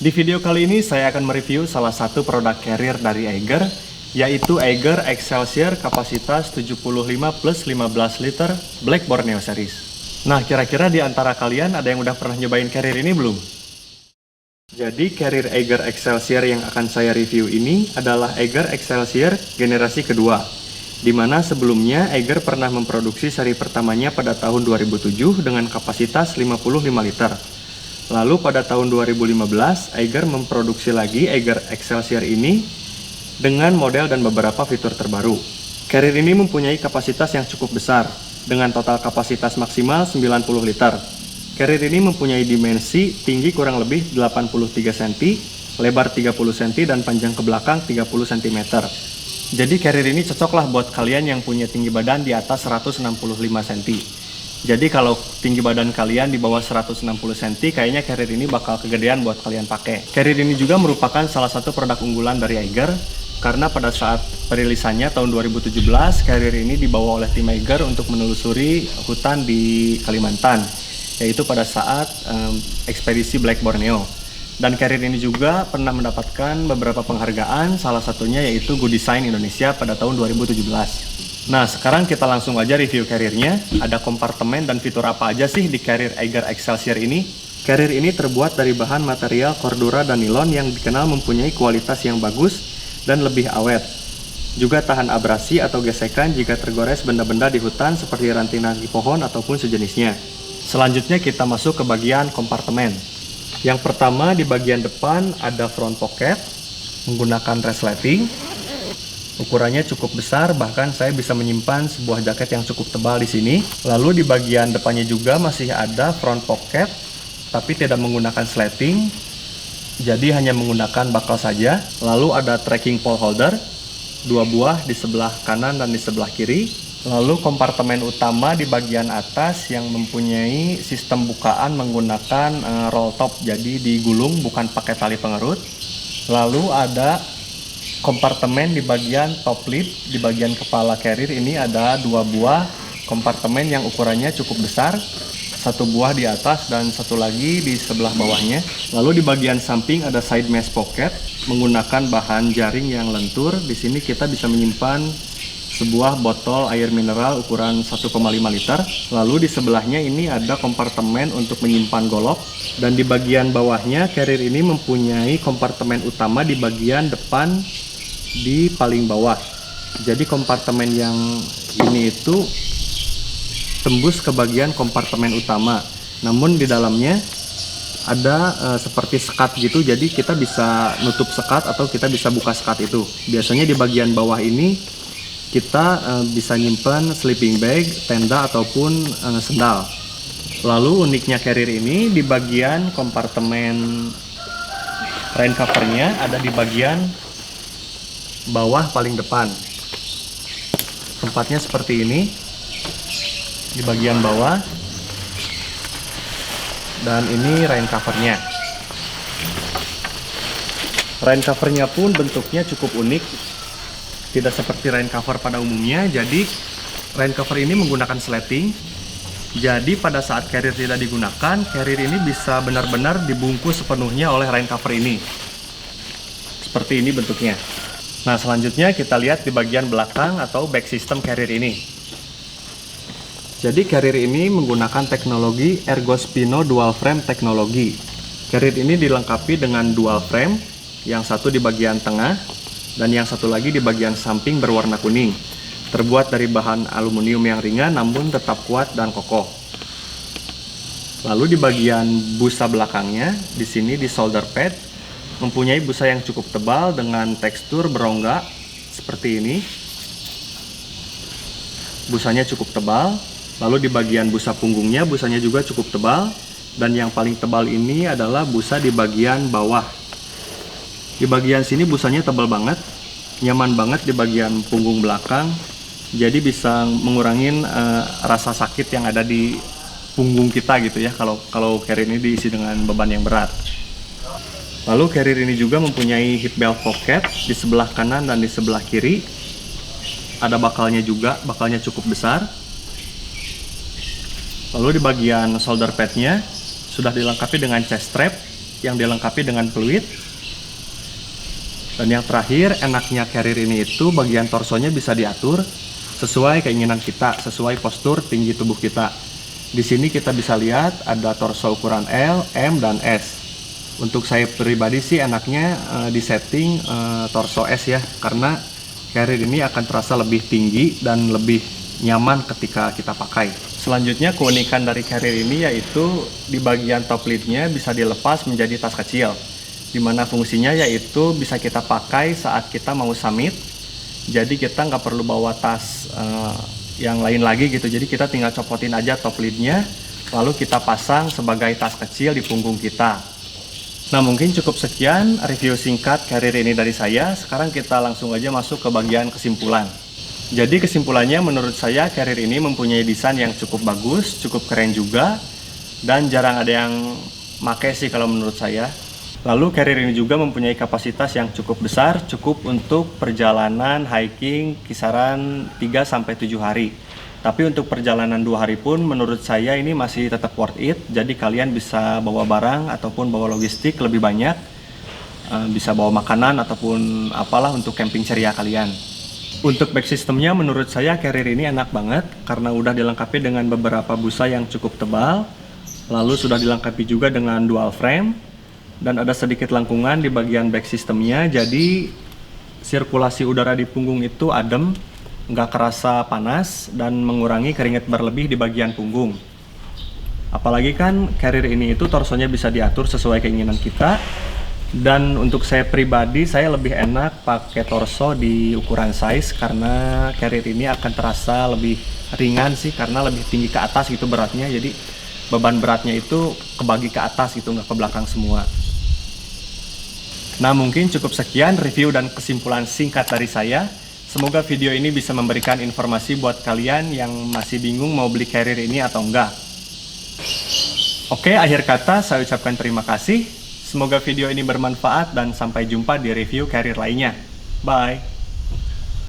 Di video kali ini saya akan mereview salah satu produk carrier dari Eiger, yaitu Eiger Excelsior kapasitas 75 plus 15 liter Black Borneo Series. Nah, kira-kira di antara kalian ada yang udah pernah nyobain carrier ini belum? Jadi carrier Eiger Excelsior yang akan saya review ini adalah Eiger Excelsior generasi kedua, di mana sebelumnya Eiger pernah memproduksi seri pertamanya pada tahun 2007 dengan kapasitas 55 liter. Lalu pada tahun 2015, Eiger memproduksi lagi Eiger Excelsior ini dengan model dan beberapa fitur terbaru. Carrier ini mempunyai kapasitas yang cukup besar, dengan total kapasitas maksimal 90 liter. Carrier ini mempunyai dimensi tinggi kurang lebih 83 cm, lebar 30 cm, dan panjang ke belakang 30 cm. Jadi carrier ini cocoklah buat kalian yang punya tinggi badan di atas 165 cm. Jadi kalau tinggi badan kalian di bawah 160 cm, kayaknya carrier ini bakal kegedean buat kalian pakai. Carrier ini juga merupakan salah satu produk unggulan dari Eiger, karena pada saat perilisannya tahun 2017, carrier ini dibawa oleh tim Eiger untuk menelusuri hutan di Kalimantan, yaitu pada saat ekspedisi Black Borneo. Dan carrier ini juga pernah mendapatkan beberapa penghargaan, salah satunya yaitu Good Design Indonesia pada tahun 2017. Nah, sekarang kita langsung aja review carriernya. Ada kompartemen dan fitur apa aja sih di carrier Eiger Excelsior ini? Carrier ini terbuat dari bahan material Cordura dan nilon yang dikenal mempunyai kualitas yang bagus dan lebih awet. Juga tahan abrasi atau gesekan jika tergores benda-benda di hutan seperti ranting di pohon ataupun sejenisnya. Selanjutnya kita masuk ke bagian kompartemen. Yang pertama, di bagian depan ada front pocket menggunakan resleting. Ukurannya cukup besar, bahkan saya bisa menyimpan sebuah jaket yang cukup tebal di sini. Lalu di bagian depannya juga masih ada front pocket, tapi tidak menggunakan sleting, jadi hanya menggunakan bakal saja. Lalu ada tracking pole holder, 2 buah di sebelah kanan dan di sebelah kiri. Lalu kompartemen utama di bagian atas yang mempunyai sistem bukaan menggunakan roll top, jadi digulung bukan pakai tali pengerut. Lalu ada kompartemen di bagian top lid, di bagian kepala carrier ini ada 2 buah kompartemen yang ukurannya cukup besar, 1 buah di atas dan 1 lagi di sebelah bawahnya. Lalu di bagian samping ada side mesh pocket menggunakan bahan jaring yang lentur. Di sini kita bisa menyimpan sebuah botol air mineral ukuran 1,5 liter. Lalu di sebelahnya ini ada kompartemen untuk menyimpan golok. Dan di bagian bawahnya carrier ini mempunyai kompartemen utama di bagian depan di paling bawah. Jadi kompartemen yang ini itu tembus ke bagian kompartemen utama. Namun di dalamnya ada seperti sekat gitu, jadi kita bisa nutup sekat atau kita bisa buka sekat itu. Biasanya di bagian bawah ini kita bisa nyimpan sleeping bag, tenda, ataupun sendal. Lalu uniknya carrier ini di bagian kompartemen rain covernya ada di bagian bawah paling depan. Tempatnya seperti ini di bagian bawah, dan ini rain covernya. Rain covernya pun bentuknya cukup unik, tidak seperti rain cover pada umumnya. Jadi rain cover ini menggunakan sleting. Jadi pada saat carrier tidak digunakan, carrier ini bisa benar-benar dibungkus sepenuhnya oleh rain cover ini. Seperti ini bentuknya. Nah, selanjutnya kita lihat di bagian belakang atau back system carrier ini. Jadi carrier ini menggunakan teknologi Ergospino dual frame teknologi. Carrier ini dilengkapi dengan dual frame, yang satu di bagian tengah dan yang satu lagi di bagian samping berwarna kuning. Terbuat dari bahan aluminium yang ringan namun tetap kuat dan kokoh. Lalu di bagian busa belakangnya, di sini di shoulder pad, mempunyai busa yang cukup tebal dengan tekstur berongga seperti ini. Busanya cukup tebal. Lalu di bagian busa punggungnya, busanya juga cukup tebal. Dan yang paling tebal ini adalah busa di bagian bawah. Di bagian sini busanya tebal banget, nyaman banget di bagian punggung belakang. Jadi bisa mengurangi rasa sakit yang ada di punggung kita gitu ya, kalau carrier ini diisi dengan beban yang berat. Lalu carrier ini juga mempunyai hip belt pocket di sebelah kanan dan di sebelah kiri. Ada bakalnya juga, bakalnya cukup besar. Lalu di bagian shoulder padnya sudah dilengkapi dengan chest strap yang dilengkapi dengan peluit. Dan yang terakhir, enaknya carrier ini itu bagian torsonya bisa diatur sesuai keinginan kita, sesuai postur tinggi tubuh kita. Di sini kita bisa lihat ada torso ukuran L, M, dan S. Untuk saya pribadi sih enaknya disetting torso S ya, karena carrier ini akan terasa lebih tinggi dan lebih nyaman ketika kita pakai. Selanjutnya, keunikan dari carrier ini yaitu di bagian top lidnya bisa dilepas menjadi tas kecil, dimana fungsinya yaitu bisa kita pakai saat kita mau summit. Jadi kita nggak perlu bawa tas yang lain lagi gitu, jadi kita tinggal copotin aja top lidnya, lalu kita pasang sebagai tas kecil di punggung kita. Nah, mungkin cukup sekian review singkat carrier ini dari saya. Sekarang kita langsung aja masuk ke bagian kesimpulan. Jadi kesimpulannya, menurut saya carrier ini mempunyai desain yang cukup bagus, cukup keren juga, dan jarang ada yang make sih kalau menurut saya. Lalu carrier ini juga mempunyai kapasitas yang cukup besar, cukup untuk perjalanan hiking kisaran 3-7 hari. Tapi untuk perjalanan 2 hari pun menurut saya ini masih tetap worth it. Jadi kalian bisa bawa barang ataupun bawa logistik lebih banyak, bisa bawa makanan ataupun apalah untuk camping ceria kalian. Untuk back systemnya menurut saya carrier ini enak banget karena udah dilengkapi dengan beberapa busa yang cukup tebal, lalu sudah dilengkapi juga dengan dual frame, dan ada sedikit lengkungan di bagian back systemnya, jadi sirkulasi udara di punggung itu adem, nggak kerasa panas, dan mengurangi keringat berlebih di bagian punggung. Apalagi kan carrier ini itu torsonya bisa diatur sesuai keinginan kita. Dan untuk saya pribadi, saya lebih enak pakai torso di ukuran size karena carrier ini akan terasa lebih ringan sih, karena lebih tinggi ke atas gitu beratnya. Jadi beban beratnya itu kebagi ke atas gitu, nggak ke belakang semua. Nah, mungkin cukup sekian review dan kesimpulan singkat dari saya. Semoga video ini bisa memberikan informasi buat kalian yang masih bingung mau beli carrier ini atau enggak. Oke, akhir kata saya ucapkan terima kasih. Semoga video ini bermanfaat dan sampai jumpa di review carrier lainnya. Bye!